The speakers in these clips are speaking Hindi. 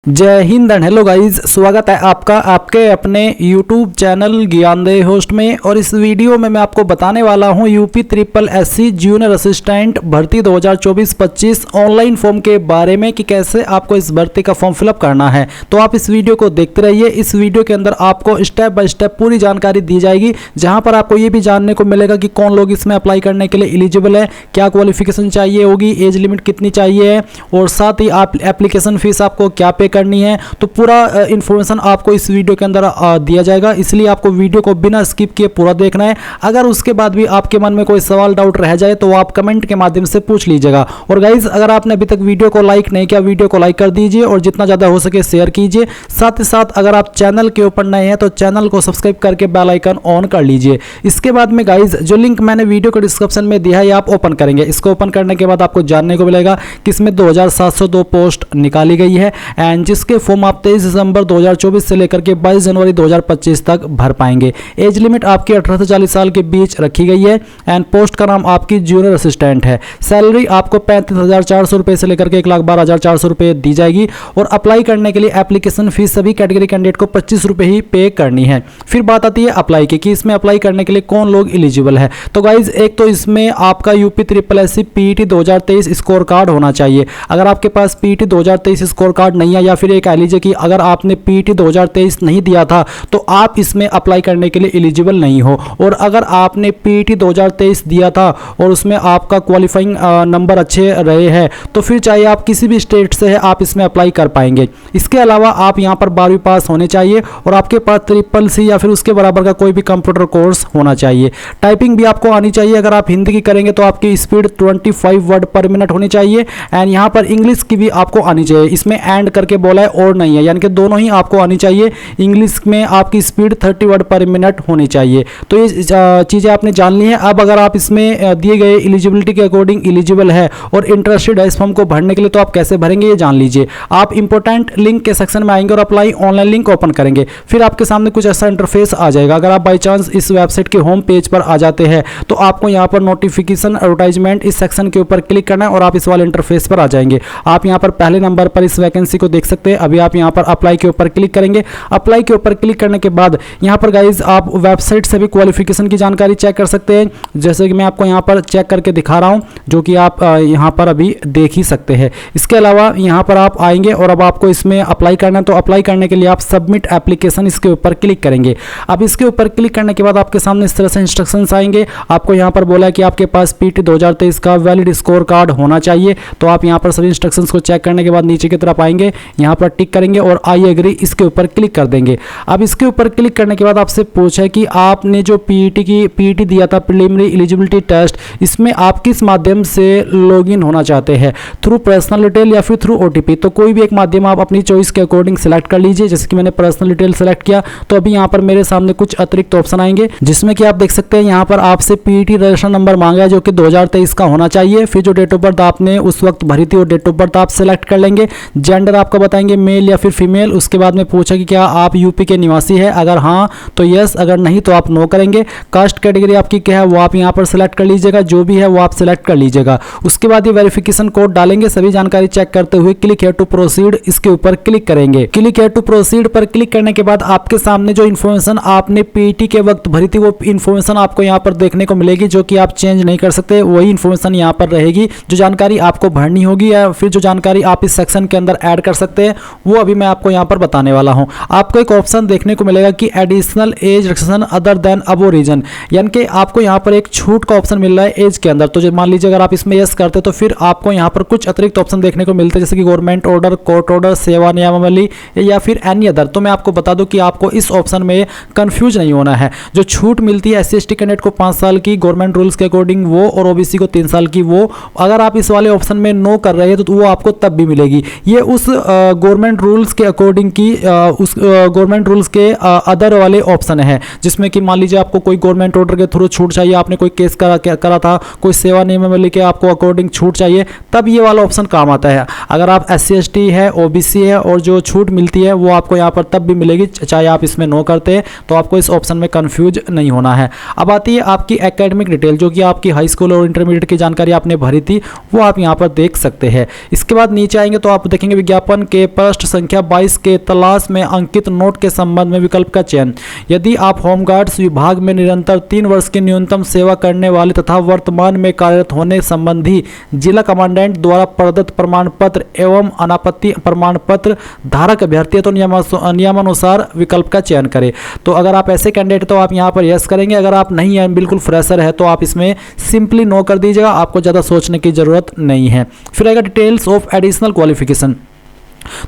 जय हिंद एंड हेलो गाइस, स्वागत है आपका आपके अपने YouTube चैनल ज्ञानदेह होस्ट में। और इस वीडियो में मैं आपको बताने वाला हूं UP triple SC junior assistant भर्ती 2024-25 ऑनलाइन फॉर्म के बारे में कि कैसे आपको इस भर्ती का फॉर्म फिलअप करना है। तो आप इस वीडियो को देखते रहिए। इस वीडियो के अंदर आपको स्टेप बाय स्टेप पूरी जानकारी दी जाएगी, जहां पर आपको ये भी जानने को मिलेगा कि कौन लोग इसमें अप्लाई करने के लिए एलिजिबल है, क्या क्वालिफिकेशन चाहिए होगी, एज लिमिट कितनी चाहिए और साथ ही आप एप्लीकेशन फीस आपको क्या पे करनी है। तो पूरा इंफॉर्मेशन आपको इस वीडियो के अंदर दिया जाएगा, इसलिए आपको वीडियो को बिना स्किप किए पूरा देखना है। अगर उसके बाद भी आपके मन में कोई सवाल डाउट रह जाए तो आप कमेंट के माध्यम से पूछ लीजिएगा। और गाइज, अगर आपने अभी तक वीडियो को लाइक नहीं किया, वीडियो को लाइक कर दीजिए और जितना ज़्यादा हो सके शेयर कीजिए। साथ ही साथ अगर आप चैनल के ऊपर नए हैं तो चैनल को सब्सक्राइब करके बेल आइकन ऑन कर लीजिए। इसके बाद में गाइज, जो लिंक मैंने वीडियो के डिस्क्रिप्शन में दिया है आप ओपन करेंगे। इसको ओपन करने के बाद आपको जानने को मिलेगा कि इसमें 2702 पोस्ट निकाली गई है एंड जिसके फॉर्म आप 23 दिसंबर 2024 से लेकर के 22 जनवरी 2025 तक भर पाएंगे। एज लिमिट आपकी 18 से 40 साल के बीच रखी गई है एंड पोस्ट का नाम आपकी जूनियर असिस्टेंट है। सैलरी आपको 35,400 रुपये से लेकर के 1,12,400 रुपये दी जाएगी। और अप्लाई करने के लिए एप्लीकेशन फीस सभी कैटेगरी कैंडिडेट को 25 रुपये ही पे करनी है। फिर बात आती है अप्लाई की कि इसमें अप्लाई करने के लिए कौन लोग एलिजिबल है। तो गाइज, एक तो इसमें आपका UP triple SC PET 2023 score card होना चाहिए। अगर आपके पास पीईटी 2023 स्कोर कार्ड नहीं है, या फिर एक कह लीजिए कि अगर आपने पीईटी 2023 नहीं दिया था तो आप इसमें अप्लाई करने के लिए एलिजिबल नहीं हो। और अगर आपने पीईटी 2023 दिया था और उसमें आपका क्वालिफाइंग नंबर अच्छे रहे हैं तो फिर चाहे आप किसी भी स्टेट से है आप इसमें अप्लाई कर पाएंगे। इसके अलावा आप यहाँ पर 12वीं पास होने चाहिए और आपके पास ट्रिपल सी या फिर उसके बराबर का कोई भी कंप्यूटर कोर्स होना चाहिए। टाइपिंग भी आपको आनी चाहिए। अगर आप हिंदी की करेंगे तो आपकी स्पीड 25 वर्ड पर मिनट होनी चाहिए एंड यहाँ पर इंग्लिश की भी आपको आनी चाहिए। इसमें एंड करके बोला है और नहीं है, यानी कि दोनों ही आपको आनी चाहिए। इंग्लिश में आपकी स्पीड 30 वर्ड पर मिनट होनी चाहिए। तो ये चीज़ें आपने जान ली हैं। अब अगर आप इसमें दिए गए एलिजिबिलिटी के अकॉर्डिंग एलिजिबल है और इंटरेस्टेड है इस फॉर्म को भरने के लिए, तो आप कैसे भरेंगे ये जान लीजिए। आप इंपॉर्टेंट लिंक के सेक्शन में आएंगे और अप्लाई ऑनलाइन लिंक ओपन करेंगे। फिर आपके सामने कुछ ऐसा इंटरफेस आ जाएगा। अगर आप बाई चांस इस वेबसाइट के होम पेज पर आ जाते हैं तो आपको यहाँ पर नोटिफिकेशन एडवर्टाइजमेंट इस सेक्शन के ऊपर क्लिक करना है और आप इस वाले इंटरफेस पर आ जाएंगे। आप यहाँ पर पहले नंबर पर इस वैकेंसी को देख सकते हैं। अभी आप यहाँ पर अप्लाई के ऊपर क्लिक करेंगे। अप्लाई के ऊपर क्लिक करने के बाद यहाँ पर गाइज आप वेबसाइट से भी क्वालिफिकेशन की जानकारी चेक कर सकते हैं, जैसे कि मैं आपको यहाँ पर चेक करके दिखा रहा हूँ, जो कि आप यहाँ पर अभी देख ही सकते हैं। इसके अलावा यहाँ पर आप आएंगे और अब आपको इसमें अप्लाई करना है। तो अप्लाई करने के लिए आप सबमिट एप्लीकेशन इसके ऊपर क्लिक करेंगे। अब इसके ऊपर क्लिक करने के बाद आपके सामने इस तरह से इंस्ट्रक्शंस आएंगे। आपको यहाँ पर बोला है कि आपके पास पीईटी 2023 का वैलिड स्कोर कार्ड होना चाहिए। तो आप यहाँ पर सभी इंस्ट्रक्शंस को चेक करने के बाद नीचे की तरफ आएंगे, यहाँ पर टिक करेंगे और आई एग्री इसके ऊपर क्लिक कर देंगे। अब इसके ऊपर क्लिक करने के बाद आपसे पूछा है कि आपने जो पीईटी दिया था प्रीलिमिनरी एलिजिबिलिटी टेस्ट, इसमें आप किस माध्यम से लॉगिन होना चाहते हैं, थ्रू पर्सनल डिटेल या फिर थ्रू ओटीपी। तो कोई भी एक माध्यम आप अपनी चॉइस के अकॉर्डिंग सेलेक्ट कर लीजिए। जैसे कि मैंने पर्सनल डिटेल सेलेक्ट किया तो अभी यहाँ पर मेरे सामने कुछ अतिरिक्त ऑप्शन आएंगे, जिसमें कि आप देख सकते हैं यहाँ पर आपसे पीईटी रजिस्ट्रेशन नंबर मांगा है जो कि 2023 का होना चाहिए। फिर जो डेट ऑफ बर्थ आपने उस वक्त भरी थी वो डेट ऑफ बर्थ आप सेलेक्ट कर लेंगे। जेंडर आपका बताएंगे मेल या फिर फीमेल। उसके बाद में पूछा कि क्या आप यूपी के निवासी है, अगर हाँ तो यस, अगर नहीं तो आप नो करेंगे। कास्ट कैटेगरी आपकी क्या है वो आप यहाँ पर सेलेक्ट कर लीजिएगा, जो भी है वो आप सेलेक्ट कर लीजिएगा। उसके बाद ये वेरिफिकेशन कोड डालेंगे। सभी जानकारी चेक करते हुए क्लिक हियर टू प्रोसीड इसके ऊपर क्लिक करेंगे। क्लिक हियर टू प्रोसीड पर क्लिक करने के बाद आपके सामने जो इन्फॉर्मेशन आपने पीईटी के वक्त भरी थी वो इन्फॉर्मेशन आपको यहाँ पर देखने को मिलेगी, जो कि आप चेंज नहीं कर सकते। वही इन्फॉर्मेशन यहाँ पर रहेगी। जो जानकारी आपको भरनी होगी या फिर जो जानकारी आप इस सेक्शन के अंदर ऐड कर सकते हैं वो अभी मैं आपको यहाँ पर बताने वाला हूँ। आपको एक ऑप्शन देखने को मिलेगा कि additional as restriction other than above reason, यानी कि आपको यहाँ पर एक छूट का ऑप्शन मिल रहा है एज के अंदर। तो मान लीजिए अगर आप इसमें यस करते तो फिर आपको यहाँ पर कुछ अतिरिक्त ऑप्शन देखने को मिलते हैं, जैसे कि गवर्नमेंट ऑर्डर, कोर्ट ऑर्डर, सेवा नियमावली या फिर एनी अदर। तो मैं आपको बता दूं कि आपको इस ऑप्शन में कंफ्यूज नहीं होना है। जो छूट मिलती है एससी एसटी कैंडिडेट को 5 साल की गवर्नमेंट रूल्स के अकॉर्डिंग वो, और ओबीसी को 3 साल की वो, अगर आप इस वाले ऑप्शन में नो कर रहे हैं तो वो आपको तब भी मिलेगी। ये उस गवर्नमेंट रूल्स के अकॉर्डिंग की उस गवर्नमेंट रूल्स के अदर वाले ऑप्शन है, जिसमें कि मान लीजिए आपको कोई गवर्नमेंट ऑर्डर के थ्रू छूट चाहिए, आपने कोई केस करा था, कोई सेवा नियमावली के आपको अकॉर्डिंग छूट चाहिए, तब ये वाला ऑप्शन काम आता है। अगर आप एससी एसटी है, ओबीसी है और जो छूट मिलती है वो आपको यहाँ पर तब भी मिलेगी, चाहे आप इसमें नो करते हैं। तो आपको इस ऑप्शन में कंफ्यूज नहीं होना है। अब आती है आपकी एकेडमिक डिटेल, जो कि आपकी हाई स्कूल और इंटरमीडिएट की जानकारी आपने भरी थी वो आप यहाँ पर देख सकते हैं। इसके बाद नीचे आएंगे तो आप देखेंगे विज्ञापन के के पृष्ठ संख्या 22 के तलाश में अंकित नोट के संबंध में विकल्प का चयन। यदि आप होमगार्ड्स विभाग में निरंतर 3 वर्ष की न्यूनतम सेवा करने वाले तथा वर्तमान में कार्यरत होने संबंधी जिला कमांडेंट द्वारा प्रदत्त प्रमाण पत्र एवं अनापत्ति प्रमाण पत्र धारक अभ्यर्थी तो नियमानुसार विकल्प का चयन करें। तो अगर आप ऐसे कैंडिडेट तो आप यहाँ पर यस करेंगे, अगर आप नहीं है बिल्कुल फ्रेशर है तो आप इसमें सिंपली नो कर दीजिएगा, आपको ज़्यादा सोचने की ज़रूरत नहीं है। फिर आएगा डिटेल्स ऑफ एडिशनल क्वालिफिकेशन।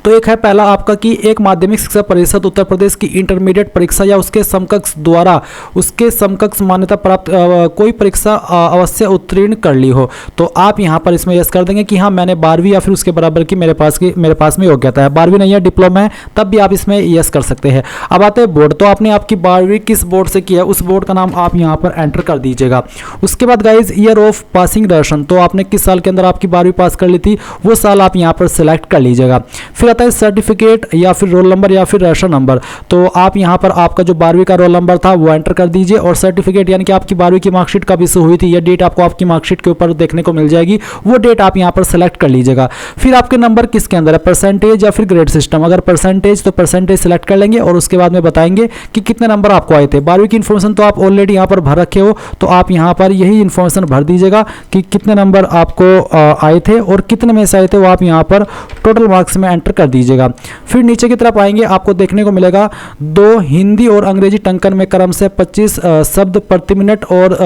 तो एक है पहला आपका कि एक माध्यमिक शिक्षा परिषद उत्तर प्रदेश की इंटरमीडिएट परीक्षा या उसके समकक्ष मान्यता प्राप्त कोई परीक्षा अवश्य उत्तीर्ण कर ली हो। तो आप यहां पर इसमें यस कर देंगे कि हाँ मैंने 12वीं या फिर उसके बराबर की मेरे पास में योग्यता है। 12वीं नहीं है, डिप्लोमा है, तब भी आप इसमें यस कर सकते हैं। अब आते हैं बोर्ड। तो आपने आपकी 12वीं किस बोर्ड से किया है उस बोर्ड का नाम आप यहाँ पर एंटर कर दीजिएगा। उसके बाद guys year of passing ration, तो आपने किस साल के अंदर आपकी 12वीं पास कर ली थी वो साल आप यहाँ पर सिलेक्ट कर लीजिएगा। फिर आता है सर्टिफिकेट या फिर रोल नंबर या फिर रेशन नंबर। तो आप यहाँ पर आपका जो 12वीं का रोल नंबर था वो एंटर कर दीजिए और सर्टिफिकेट यानी कि आपकी 12वीं की मार्कशीट कब इशू हुई थी यह डेट आपको आपकी मार्कशीट के ऊपर देखने को मिल जाएगी, वो डेट आप यहाँ पर सेलेक्ट कर लीजिएगा। फिर आपके नंबर किसके अंदर है, परसेंटेज या फिर ग्रेड सिस्टम। अगर परसेंटेज तो परसेंटेज सेलेक्ट कर लेंगे और उसके बाद में बताएंगे कि कितने नंबर आपको आए थे। 12वीं की इन्फॉर्मेशन तो आप ऑलरेडी यहाँ पर भर रखे हो, तो आप यहाँ पर यही इन्फॉर्मेशन भर दीजिएगा कि कितने नंबर आपको आए थे और कितने में से आए थे वो आप यहाँ पर टोटल मार्क्स में एंटर कर दीजिएगा। फिर नीचे की तरफ आएंगे, आपको देखने को मिलेगा 2 हिंदी और अंग्रेजी टंकन में क्रम से 25 शब्द प्रति मिनट और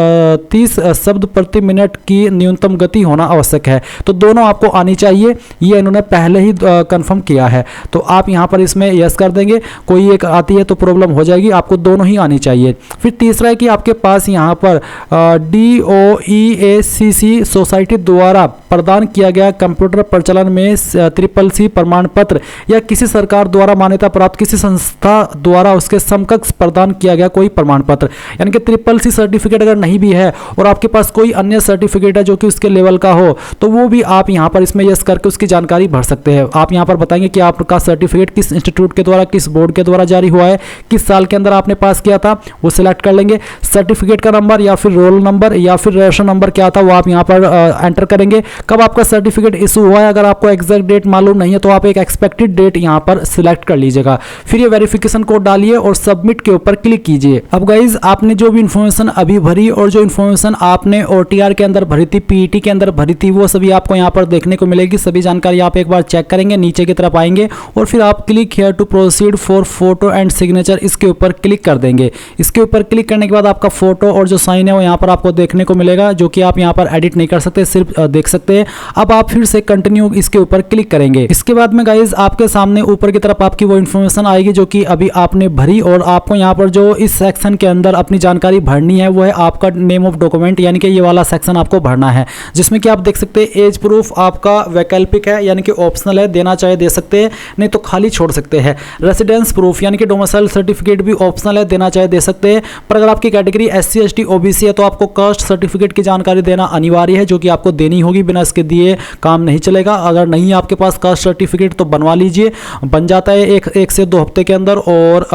30 शब्द प्रति मिनट की न्यूनतम गति होना आवश्यक है। तो दोनों आपको आनी चाहिए, ये इन्होंने पहले ही कंफर्म किया है। तो आप यहाँ पर इसमें यस कर देंगे, कोई एक आती है तो प्रॉब्लम हो जाएगी, आपको दोनों ही आनी चाहिए। फिर तीसरा है कि आपके पास यहाँ पर DOEACC सोसाइटी द्वारा प्रदान किया गया कंप्यूटर प्रचलन में CCC प्रमाण पत्र या किसी सरकार द्वारा मान्यता प्राप्त किसी संस्था द्वारा उसके समकक्ष प्रदान किया गया कोई प्रमाण पत्र, यानी कि CCC सर्टिफिकेट अगर नहीं भी है और आपके पास कोई अन्य सर्टिफिकेट है जो कि उसके लेवल का हो तो वो भी आप यहाँ पर इसमें यस करके उसकी जानकारी भर सकते हैं। आप यहाँ पर बताएंगे कि आपका सर्टिफिकेट किस इंस्टीट्यूट के द्वारा किस बोर्ड के द्वारा जारी हुआ है, किस साल के अंदर आपने पास किया था वो सिलेक्ट कर लेंगे। सर्टिफिकेट का नंबर या फिर रोल नंबर या फिर रेशन नंबर क्या था वो आप यहाँ पर एंटर करेंगे। कब आपका सर्टिफिकेट इशू हुआ है, अगर आपको एग्जैक्ट डेट मालूम नहीं है तो आप एक एक्सपेक्टेड डेट यहाँ पर सिलेक्ट कर लीजिएगा। फिर ये वेरिफिकेशन कोड डालिए और सबमिट के ऊपर क्लिक कीजिए। अब गाइज आपने जो भी इन्फॉर्मेशन अभी भरी और जो इन्फॉर्मेशन आपने OTR के अंदर भरी थी, PET के अंदर भरी थी, वो सभी आपको यहाँ पर देखने को मिलेगी। सभी जानकारी आप एक बार चेक करेंगे, नीचे की तरफ आएंगे और फिर आप click here to proceed for photo and signature इसके ऊपर क्लिक कर देंगे। इसके ऊपर क्लिक करने के बाद आपका फोटो और जो साइन है वो यहाँ पर आपको देखने को मिलेगा, जो कि आप यहाँ पर एडिट नहीं कर सकते, सिर्फ देख सकते हैं। अब आप फिर से कंटिन्यू इसके ऊपर क्लिक करेंगे। इसके बाद में गाइज आपके सामने ऊपर की तरफ आपकी वो इन्फॉर्मेशन आएगी जो कि अभी आपने भरी और आपको यहाँ पर जो इस सेक्शन के अंदर अपनी जानकारी भरनी है वो है आपका नेम ऑफ डॉक्यूमेंट, यानी कि ये वाला सेक्शन आपको भरना है, जिसमें कि आप देख सकते हैं एज प्रूफ आपका वैकल्पिक है, यानी कि ऑप्शनल है, देना चाहे दे सकते हैं, नहीं तो खाली छोड़ सकते हैं। रेसिडेंस प्रूफ यानी कि डोमिसाइल सर्टिफिकेट भी ऑप्शनल है, देना चाहे दे सकते हैं। पर अगर आपकी कैटेगरी SC ST OBC है तो आपको कास्ट सर्टिफिकेट की जानकारी देना अनिवार्य है, जो कि आपको देनी होगी, बिना इसके दिए काम नहीं चलेगा। अगर नहीं है आपके पास कास्ट सर्टिफिकेट तो बनवा लीजिए, बन जाता है एक से 2 हफ्ते के अंदर और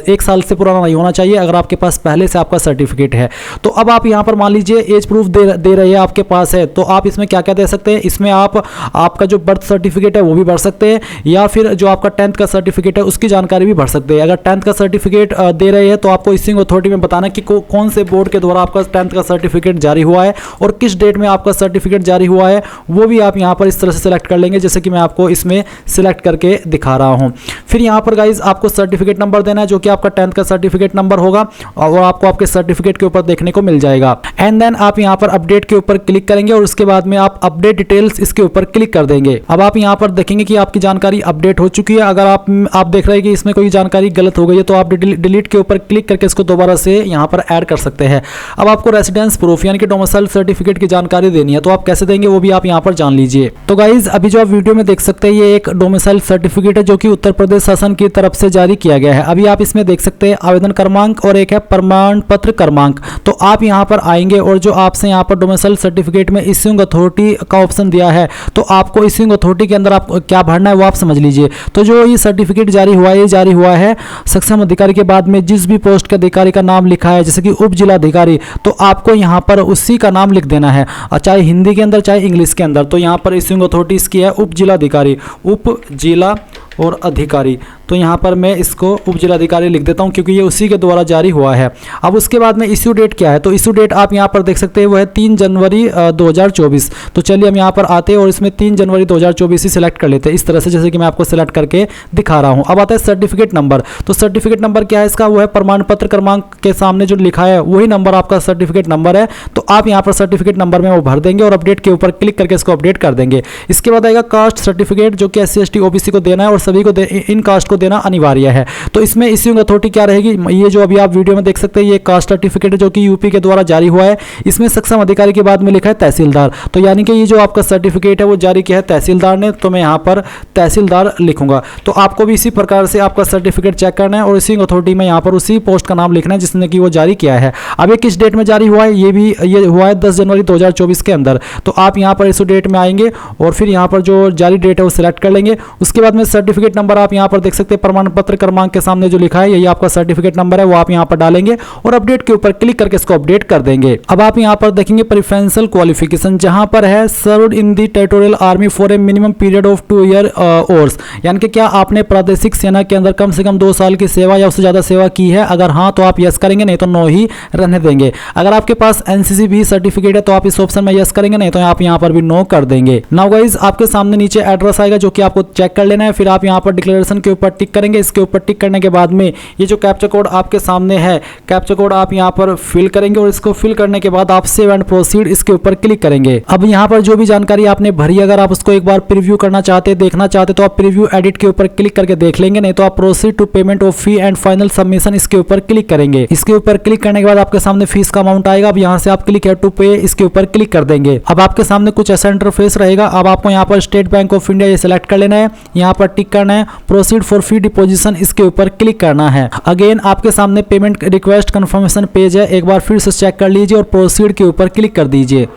1 साल से पुराना नहीं होना चाहिए अगर आपके पास पहले से आपका सर्टिफिकेट है। तो अब आप यहाँ पर मान लीजिए एज प्रूफ दे रहे हैं आपके पास है, तो आप इसमें क्या क्या दे सकते हैं, इसमें आप आपका जो बर्थ सर्टिफिकेट है वो भी भर सकते हैं या फिर जो आपका 10th का सर्टिफिकेट है उसकी जानकारी भी भर सकते हैं। अगर 10th का सर्टिफिकेट दे रहे हैं तो आपको इसिंग अथॉरिटी में बताना कि कौन से बोर्ड के द्वारा आपका 10th का सर्टिफिकेट जारी हुआ है और किस डेट में आपका सर्टिफिकेट जारी हुआ है, वो भी आप यहाँ पर इस तरह से सिलेक्ट कर लेंगे जैसे कि मैं आपको इसमें सिलेक्ट करके दिखा रहा हूँ। फिर यहाँ पर गाइज आपको सर्टिफिकेट नंबर देना है जो कि आपका 10th का सर्टिफिकेट नंबर होगा और आपको आपके सर्टिफिकेट के ऊपर देखने को मिल जाएगा। एंड देन आप यहाँ पर अपडेट के ऊपर क्लिक करेंगे और उसके बाद में आप अपडेट डिटेल्स इसके ऊपर क्लिक कर देंगे। अब आप यहाँ पर देखेंगे कि आपकी जानकारी अपडेट हो चुकी है। अगर आप देख रहे हैं कि इसमें कोई जानकारी गलत हो गई है तो आप डिलीट के ऊपर क्लिक करके इसको दोबारा से यहाँ पर ऐड कर सकते हैं। अब आपको रेसिडेंस प्रूफ यानी कि डोमिसाइल सर्टिफिकेट की जानकारी देनी है, तो आप कैसे देंगे वो भी आप यहाँ पर जान लीजिए। तो गाइज अभी जो आप वीडियो में देख सकते हैं ये एक डोमिसाइल सर्टिफिकेट है जो कि उत्तर प्रदेश शासन की तरफ से जारी किया गया है। अभी आप इसमें देख सकते हैं आवेदन क्रमांक और एक है प्रमाण पत्र क्रमांक। तो आप यहाँ पर आएंगे और जो आपसे यहाँ पर डोमिसाइल सर्टिफिकेट में इश्यूइंग अथॉरिटी का ऑप्शन दिया है, तो आपको इश्यूइंग अथॉरिटी के अंदर आप क्या भरना है वो आप समझ लीजिए। तो जो ये सर्टिफिकेट जारी हुआ है सक्षम अधिकारी के बाद में जिस भी पोस्ट के अधिकारी का नाम लिखा है जैसे कि उप जिला अधिकारी, तो आपको यहाँ पर उसी का नाम लिख देना है, चाहे हिंदी के अंदर चाहे इंग्लिश के अंदर। तो यहाँ पर इश्यूइंग अथॉरिटी की है उप जिला अधिकारी, उप जिला और अधिकारी। तो यहाँ पर मैं इसको उप जिलाधिकारी लिख देता हूँ क्योंकि ये उसी के द्वारा जारी हुआ है। अब उसके बाद में इश्यू डेट क्या है, तो इश्यू डेट आप यहाँ पर देख सकते हैं वो है 3 जनवरी 2024। तो चलिए हम यहाँ पर आते हैं और इसमें 3 जनवरी 2024 ही सिलेक्ट कर लेते हैं इस तरह से, जैसे कि मैं आपको सिलेक्ट करके दिखा रहा हूँ। अब आता है सर्टिफिकेट नंबर। तो सर्टिफिकेट नंबर क्या है इसका, वो है प्रमाण पत्र क्रमांक के सामने जो लिखा है वही नंबर आपका सर्टिफिकेट नंबर है। तो आप यहाँ पर सर्टिफिकेट नंबर में वो भर देंगे और अपडेट के ऊपर क्लिक करके इसको अपडेट कर देंगे। इसके बाद आएगा कास्ट सर्टिफिकेट, जो कि SC ST OBC को देना है और सभी को इन कास्ट को देना अनिवार्य है। तो इसमें इश्यूइंग अथॉरिटी क्या रहेगी, ये जो अभी आप वीडियो में देख सकते हैं ये कास्ट सर्टिफिकेट है जो कि यूपी के द्वारा जारी हुआ है। इसमें सक्षम अधिकारी के बाद में लिखा है तहसीलदार। तो यानी कि ये जो आपका सर्टिफिकेट है वो जारी किया है तहसीलदार ने, तो मैं यहाँ पर तहसीलदार लिखूंगा। तो आपको भी इसी प्रकार से आपका सर्टिफिकेट चेक करना है और इश्यूइंग अथॉरिटी में यहाँ पर उसी पोस्ट का नाम लिखना है जिसने कि वो जारी किया है। अब ये किस डेट में जारी हुआ है, ये हुआ है 10 जनवरी 2024 के अंदर। तो आप यहाँ पर इस डेट में आएंगे और फिर यहाँ पर जो जारी डेट है वो सिलेक्ट कर लेंगे। उसके बाद में सर्टिफिकेट नंबर आप यहाँ पर देख सकते हैं, प्रमाण पत्र क्रमांक के सामने जो लिखा है यही आपका सर्टिफिकेट नंबर है, वो आप यहाँ पर डालेंगे और अपडेट के ऊपर क्लिक करके इसको अपडेट कर देंगे। अब आप यहाँ पर देखेंगे प्रेफरेंशियल क्वालिफिकेशन, जहां पर है served in the territorial army for a minimum period of 2 year ores, यानी कि क्या आपने प्रादेशिक सेना के अंदर कम से कम 2 साल की सेवा या उससे ज्यादा सेवा की है। अगर हाँ तो आप यस करेंगे, नहीं तो नो ही रहने देंगे। अगर आपके पास NCC भी सर्टिफिकेट है तो आप इस ऑप्शन में यस करेंगे, नहीं तो आप यहाँ पर भी नो कर देंगे। नाउ गाइस आपके सामने नीचे एड्रेस आएगा जो कि आपको चेक कर लेना है। फिर आप यहाँ पर डिक्लेरेशन के ऊपर टिक करेंगे। इसके ऊपर टिक करने के बाद में ये जो कैप्चा कोड आपके सामने है, कैप्चा कोड आप यहाँ पर फिल करेंगे और इसको फिल करने के बाद आप सेव एंड प्रोसीड इसके ऊपर क्लिक करेंगे। अब यहाँ पर जो भी जानकारी आपने भरी, अगर आप उसको एक बार प्रीव्यू करना चाहते हैं, देखना चाहते तो आप प्रीव्यू एडिट के ऊपर क्लिक करके देख लेंगे, नहीं तो आप proceed to payment of fee and final submission इसके ऊपर क्लिक करेंगे। इसके ऊपर क्लिक करने के बाद आपके सामने फीस का अमाउंट आएगा। अब यहाँ से आप क्लिक है टू पे इसके ऊपर क्लिक कर देंगे। अब आपके सामने कुछ ऐसा इंटरफेस रहेगा। अब आपको यहाँ पर स्टेट बैंक ऑफ इंडिया ये सिलेक्ट कर लेना है, यहाँ पर टिक करना है, प्रोसीड फॉर फी डिपोजिशन इसके ऊपर क्लिक करना है। अगेन आपके सामने पेमेंट रिक्वेस्ट कंफर्मेशन पेज है, एक बार फिर से चेक कर लीजिए और प्रोसीड के ऊपर क्लिक कर दीजिए।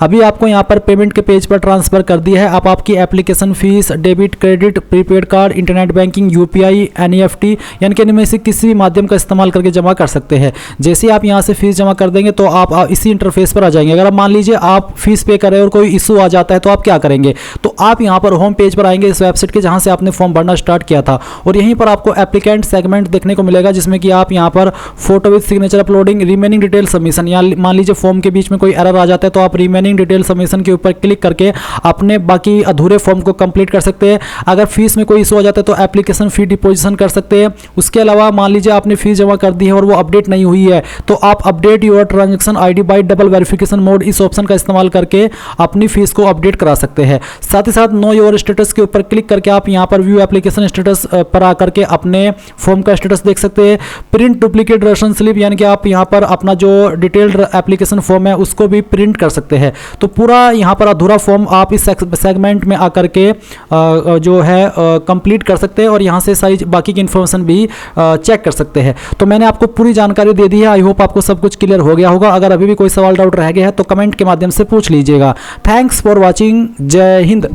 अभी आपको यहाँ पर पेमेंट के पेज पर ट्रांसफर कर दिया है। अब आपकी application fees debit credit prepaid card internet banking UPI NEFT यानी कि इनमें से किसी भी माध्यम का इस्तेमाल करके जमा कर सकते हैं। जैसे आप यहाँ से फीस जमा कर देंगे तो आप इसी इंटरफेस पर आ जाएंगे। अगर आप मान लीजिए आप फीस पे कर रहे हैं और कोई इशू आ जाता है तो आप क्या करेंगे, तो आप यहाँ पर होम पेज पर आएंगे इस वेबसाइट के जहाँ से आपने फॉर्म भरना स्टार्ट किया था और यहीं पर आपको एप्लीकेंट सेगमेंट देखने को मिलेगा जिसमें कि आप यहाँ पर photo with signature uploading remaining detail submission, या मान लीजिए फॉर्म के बीच में कोई एरर आ जाता है तो आप रिमेनिंग डिटेल सबमिशन के ऊपर क्लिक करके अपने बाकी अधूरे फॉर्म को कंप्लीट कर सकते हैं। अगर फीस में कोई इशू आ जाता है तो एप्लीकेशन फी डिपोजिशन कर सकते हैं। उसके अलावा मान लीजिए आपने फीस जमा कर दी है और वो अपडेट नहीं हुई है तो आप update your transaction ID bye double verification mode इस ऑप्शन का इस्तेमाल करके अपनी फीस को अपडेट करा सकते हैं। साथ ही साथ नो योर स्टेटस के ऊपर क्लिक करके आप यहाँ पर व्यू एप्लीकेशन स्टेटस पर आकर के अपने फॉर्म का स्टेटस देख सकते हैं। प्रिंट डुप्लीकेट रेशन स्लिप यानी कि आप यहाँ पर अपना जो डिटेल्ड एप्लीकेशन फॉर्म है उसको भी प्रिंट कर सकते हैं। तो पूरा यहाँ पर अधूरा फॉर्म आप इस सेगमेंट में आकर के जो है कंप्लीट कर सकते हैं और यहाँ से सारी बाकी की इन्फॉर्मेशन भी चेक कर सकते हैं। तो मैंने आपको पूरी जानकारी दे दी है। आई होप आपको सब कुछ क्लियर हो गया होगा। अगर अभी भी कोई सवाल डाउट रह गया है तो कमेंट के माध्यम से पूछ लीजिएगा। Thanks for watching. जय हिंद।